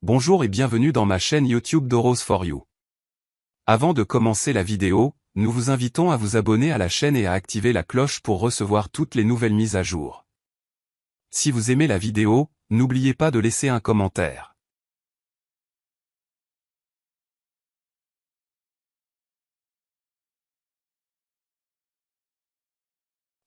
Bonjour et bienvenue dans ma chaîne YouTube Doros for You. Avant de commencer la vidéo, nous vous invitons à vous abonner à la chaîne et à activer la cloche pour recevoir toutes les nouvelles mises à jour. Si vous aimez la vidéo, n'oubliez pas de laisser un commentaire.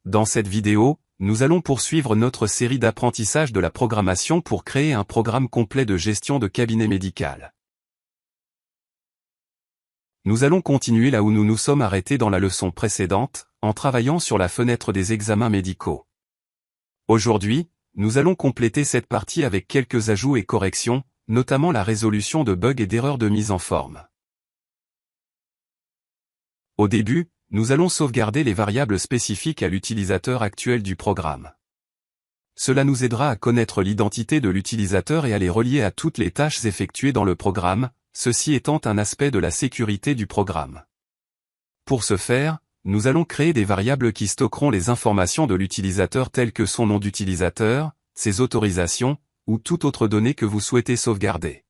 Dans cette vidéo, nous allons poursuivre notre série d'apprentissage de la programmation pour créer un programme complet de gestion de cabinet médical. Nous allons continuer là où nous nous sommes arrêtés dans la leçon précédente, en travaillant sur la fenêtre des examens médicaux. Aujourd'hui, nous allons compléter cette partie avec quelques ajouts et corrections, notamment la résolution de bugs et d'erreurs de mise en forme. Au début, nous allons sauvegarder les variables spécifiques à l'utilisateur actuel du programme. Cela nous aidera à connaître l'identité de l'utilisateur et à les relier à toutes les tâches effectuées dans le programme, ceci étant un aspect de la sécurité du programme. Pour ce faire, nous allons créer des variables qui stockeront les informations de l'utilisateur telles que son nom d'utilisateur, ses autorisations, ou toute autre donnée que vous souhaitez sauvegarder.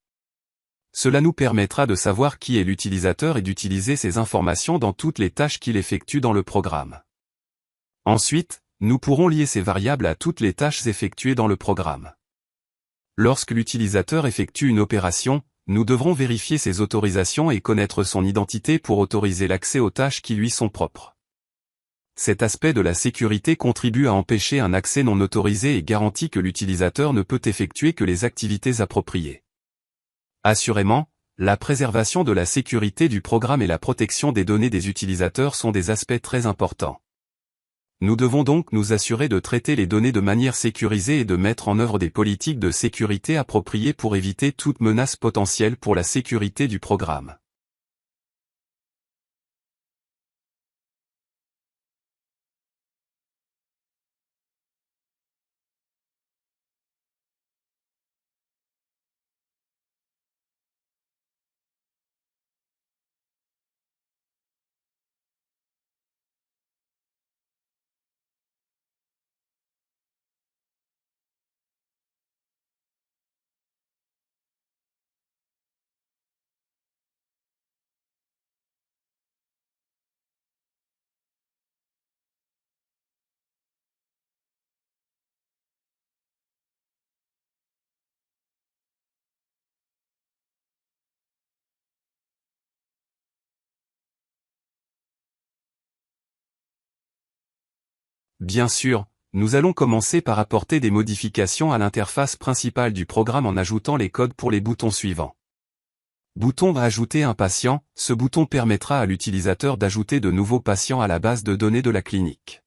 Cela nous permettra de savoir qui est l'utilisateur et d'utiliser ces informations dans toutes les tâches qu'il effectue dans le programme. Ensuite, nous pourrons lier ces variables à toutes les tâches effectuées dans le programme. Lorsque l'utilisateur effectue une opération, nous devrons vérifier ses autorisations et connaître son identité pour autoriser l'accès aux tâches qui lui sont propres. Cet aspect de la sécurité contribue à empêcher un accès non autorisé et garantit que l'utilisateur ne peut effectuer que les activités appropriées. Assurément, la préservation de la sécurité du programme et la protection des données des utilisateurs sont des aspects très importants. Nous devons donc nous assurer de traiter les données de manière sécurisée et de mettre en œuvre des politiques de sécurité appropriées pour éviter toute menace potentielle pour la sécurité du programme. Bien sûr, nous allons commencer par apporter des modifications à l'interface principale du programme en ajoutant les codes pour les boutons suivants. Bouton Ajouter un patient, ce bouton permettra à l'utilisateur d'ajouter de nouveaux patients à la base de données de la clinique.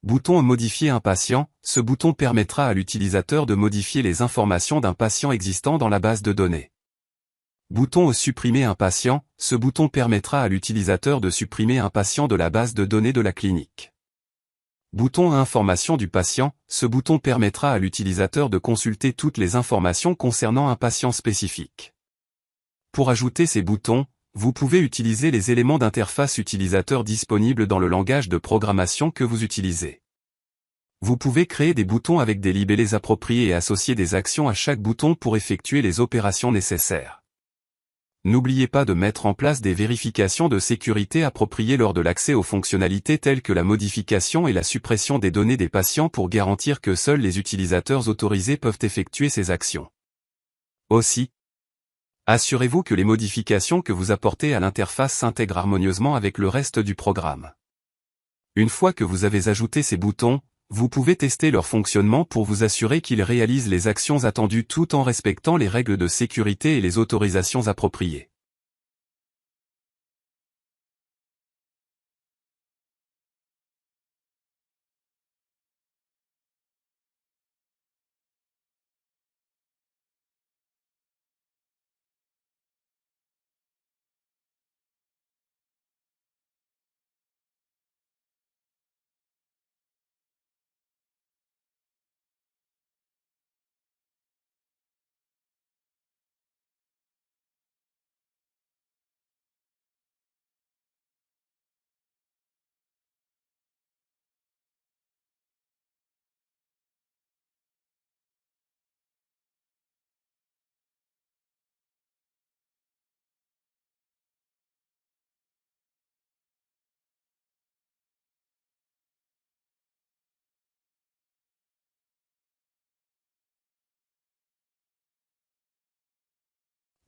Bouton Modifier un patient, ce bouton permettra à l'utilisateur de modifier les informations d'un patient existant dans la base de données. Bouton Supprimer un patient, ce bouton permettra à l'utilisateur de supprimer un patient de la base de données de la clinique. Bouton Information du patient, ce bouton permettra à l'utilisateur de consulter toutes les informations concernant un patient spécifique. Pour ajouter ces boutons, vous pouvez utiliser les éléments d'interface utilisateur disponibles dans le langage de programmation que vous utilisez. Vous pouvez créer des boutons avec des libellés appropriés et associer des actions à chaque bouton pour effectuer les opérations nécessaires. N'oubliez pas de mettre en place des vérifications de sécurité appropriées lors de l'accès aux fonctionnalités telles que la modification et la suppression des données des patients pour garantir que seuls les utilisateurs autorisés peuvent effectuer ces actions. Aussi, assurez-vous que les modifications que vous apportez à l'interface s'intègrent harmonieusement avec le reste du programme. Une fois que vous avez ajouté ces boutons, vous pouvez tester leur fonctionnement pour vous assurer qu'ils réalisent les actions attendues tout en respectant les règles de sécurité et les autorisations appropriées.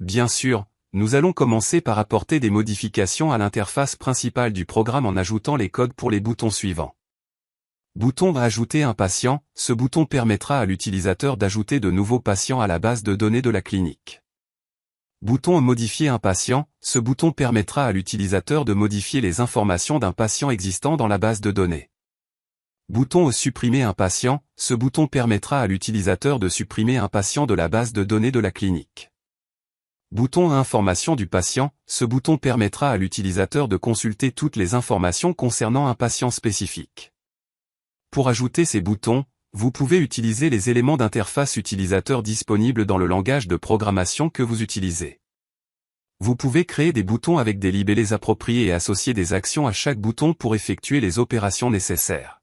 Bien sûr, nous allons commencer par apporter des modifications à l'interface principale du programme en ajoutant les codes pour les boutons suivants. Bouton Ajouter un patient, ce bouton permettra à l'utilisateur d'ajouter de nouveaux patients à la base de données de la clinique. Bouton Modifier un patient, ce bouton permettra à l'utilisateur de modifier les informations d'un patient existant dans la base de données. Bouton Supprimer un patient, ce bouton permettra à l'utilisateur de supprimer un patient de la base de données de la clinique. Bouton Information du patient, ce bouton permettra à l'utilisateur de consulter toutes les informations concernant un patient spécifique. Pour ajouter ces boutons, vous pouvez utiliser les éléments d'interface utilisateur disponibles dans le langage de programmation que vous utilisez. Vous pouvez créer des boutons avec des libellés appropriés et associer des actions à chaque bouton pour effectuer les opérations nécessaires.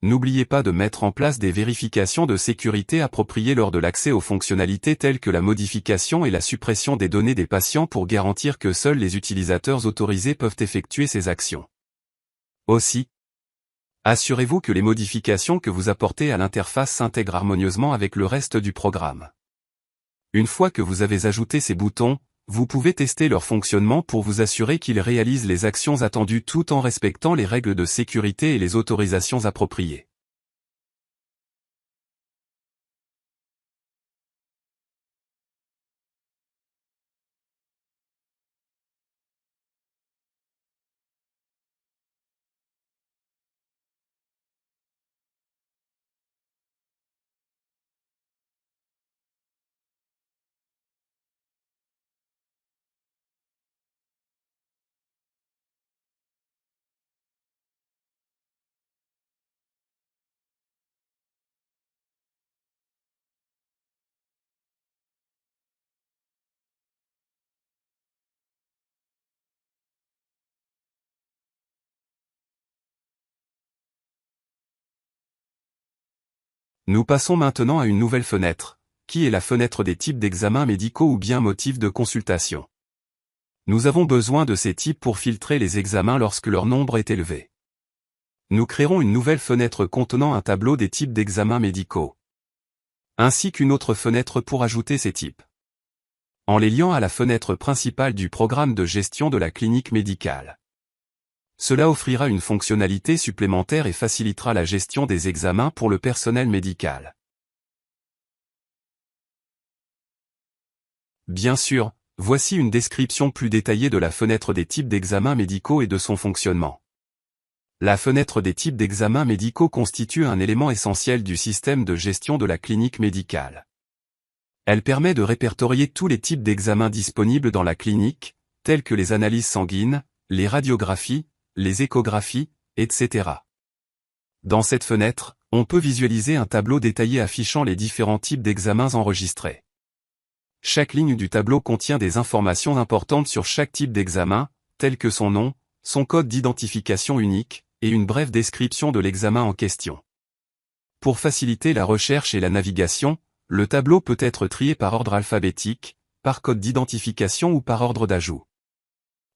N'oubliez pas de mettre en place des vérifications de sécurité appropriées lors de l'accès aux fonctionnalités telles que la modification et la suppression des données des patients pour garantir que seuls les utilisateurs autorisés peuvent effectuer ces actions. Aussi, assurez-vous que les modifications que vous apportez à l'interface s'intègrent harmonieusement avec le reste du programme. Une fois que vous avez ajouté ces boutons, vous pouvez tester leur fonctionnement pour vous assurer qu'ils réalisent les actions attendues tout en respectant les règles de sécurité et les autorisations appropriées. Nous passons maintenant à une nouvelle fenêtre, qui est la fenêtre des types d'examens médicaux ou bien motifs de consultation. Nous avons besoin de ces types pour filtrer les examens lorsque leur nombre est élevé. Nous créerons une nouvelle fenêtre contenant un tableau des types d'examens médicaux, ainsi qu'une autre fenêtre pour ajouter ces types, en les liant à la fenêtre principale du programme de gestion de la clinique médicale. Cela offrira une fonctionnalité supplémentaire et facilitera la gestion des examens pour le personnel médical. Bien sûr, voici une description plus détaillée de la fenêtre des types d'examens médicaux et de son fonctionnement. La fenêtre des types d'examens médicaux constitue un élément essentiel du système de gestion de la clinique médicale. Elle permet de répertorier tous les types d'examens disponibles dans la clinique, tels que les analyses sanguines, les radiographies, les échographies, etc. Dans cette fenêtre, on peut visualiser un tableau détaillé affichant les différents types d'examens enregistrés. Chaque ligne du tableau contient des informations importantes sur chaque type d'examen, telles que son nom, son code d'identification unique, et une brève description de l'examen en question. Pour faciliter la recherche et la navigation, le tableau peut être trié par ordre alphabétique, par code d'identification ou par ordre d'ajout.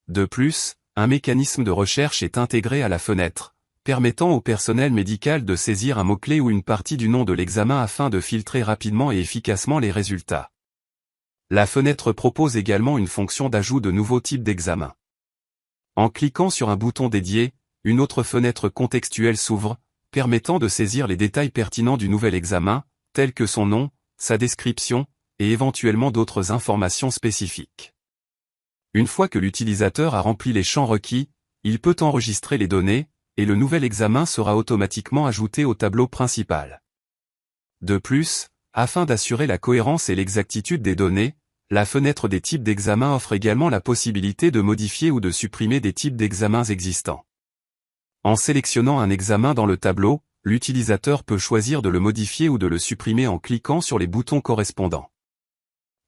De plus, un mécanisme de recherche est intégré à la fenêtre, permettant au personnel médical de saisir un mot-clé ou une partie du nom de l'examen afin de filtrer rapidement et efficacement les résultats. La fenêtre propose également une fonction d'ajout de nouveaux types d'examens. En cliquant sur un bouton dédié, une autre fenêtre contextuelle s'ouvre, permettant de saisir les détails pertinents du nouvel examen, tels que son nom, sa description, et éventuellement d'autres informations spécifiques. Une fois que l'utilisateur a rempli les champs requis, il peut enregistrer les données, et le nouvel examen sera automatiquement ajouté au tableau principal. De plus, afin d'assurer la cohérence et l'exactitude des données, la fenêtre des types d'examens offre également la possibilité de modifier ou de supprimer des types d'examens existants. En sélectionnant un examen dans le tableau, l'utilisateur peut choisir de le modifier ou de le supprimer en cliquant sur les boutons correspondants.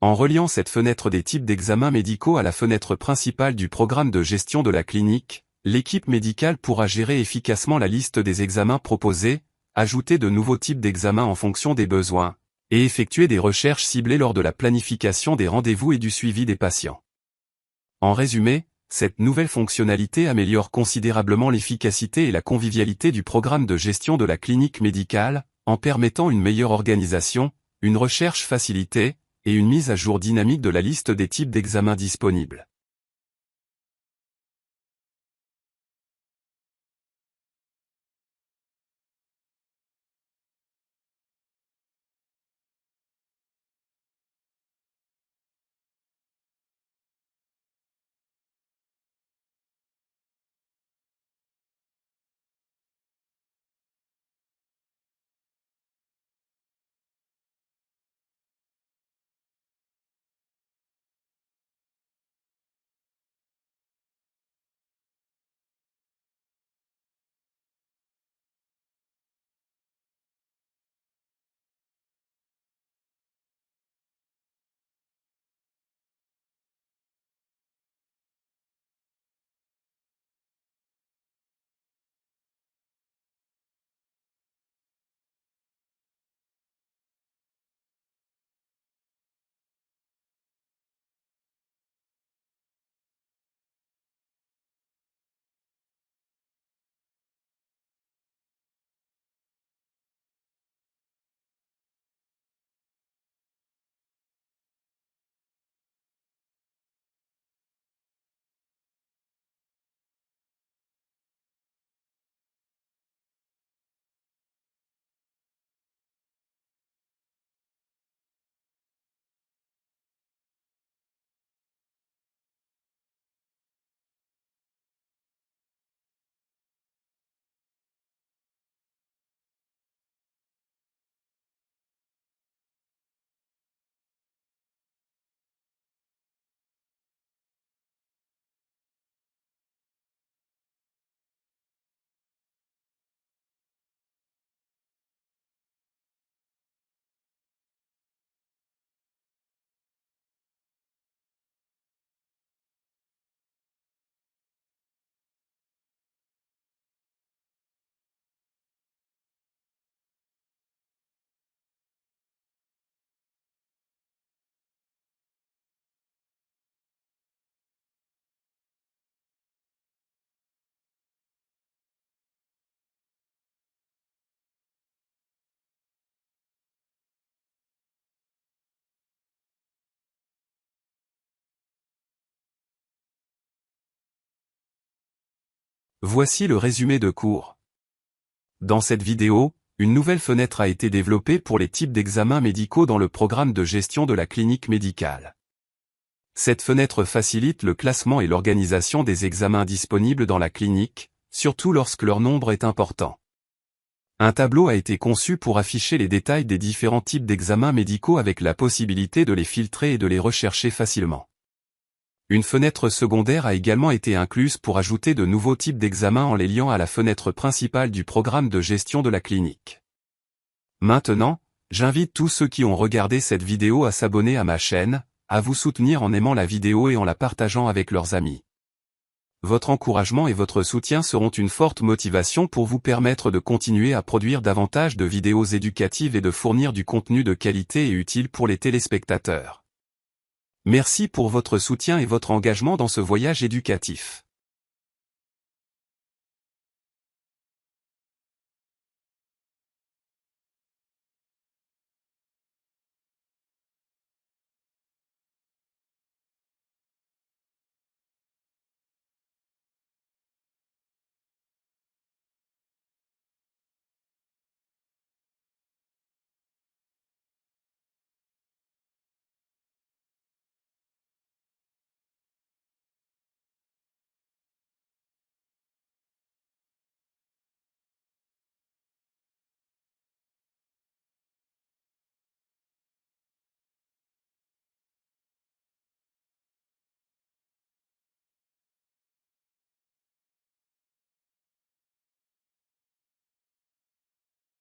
En reliant cette fenêtre des types d'examens médicaux à la fenêtre principale du programme de gestion de la clinique, l'équipe médicale pourra gérer efficacement la liste des examens proposés, ajouter de nouveaux types d'examens en fonction des besoins, et effectuer des recherches ciblées lors de la planification des rendez-vous et du suivi des patients. En résumé, cette nouvelle fonctionnalité améliore considérablement l'efficacité et la convivialité du programme de gestion de la clinique médicale, en permettant une meilleure organisation, une recherche facilitée, et une mise à jour dynamique de la liste des types d'examens disponibles. Voici le résumé de cours. Dans cette vidéo, une nouvelle fenêtre a été développée pour les types d'examens médicaux dans le programme de gestion de la clinique médicale. Cette fenêtre facilite le classement et l'organisation des examens disponibles dans la clinique, surtout lorsque leur nombre est important. Un tableau a été conçu pour afficher les détails des différents types d'examens médicaux avec la possibilité de les filtrer et de les rechercher facilement. Une fenêtre secondaire a également été incluse pour ajouter de nouveaux types d'examens en les liant à la fenêtre principale du programme de gestion de la clinique. Maintenant, j'invite tous ceux qui ont regardé cette vidéo à s'abonner à ma chaîne, à vous soutenir en aimant la vidéo et en la partageant avec leurs amis. Votre encouragement et votre soutien seront une forte motivation pour vous permettre de continuer à produire davantage de vidéos éducatives et de fournir du contenu de qualité et utile pour les téléspectateurs. Merci pour votre soutien et votre engagement dans ce voyage éducatif.